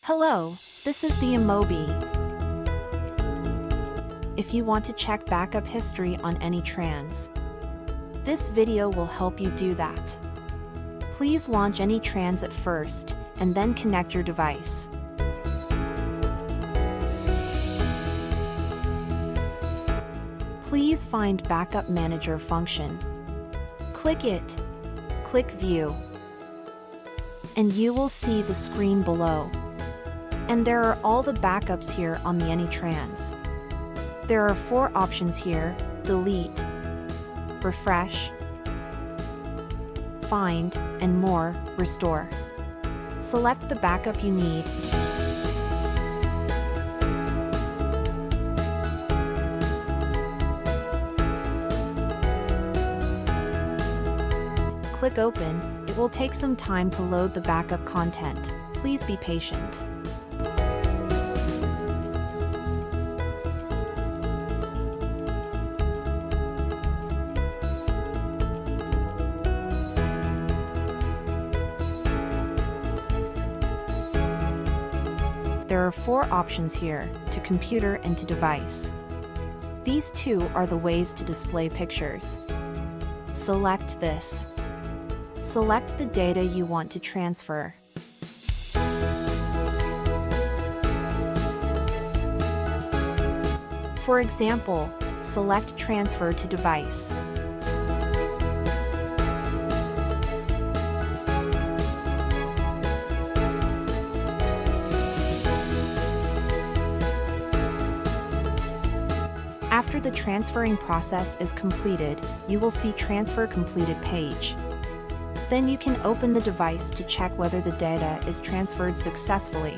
Hello, this is the Emobi. If you want to check backup history on AnyTrans, this video will help you do that. Please launch AnyTrans at first, and then connect your device. Please find Backup Manager function. Click it. Click View. And you will see the screen below. And there are all the backups here on the AnyTrans. There are 4 options here: delete, refresh, find, and more, restore. Select the backup you need. Click open. It will take some time to load the backup content. Please be patient. There are 4 options here: to computer and to device. These 2 are the ways to display pictures. Select this. Select the data you want to transfer. For example, select Transfer to Device. After the transferring process is completed, you will see Transfer Completed page. Then you can open the device to check whether the data is transferred successfully.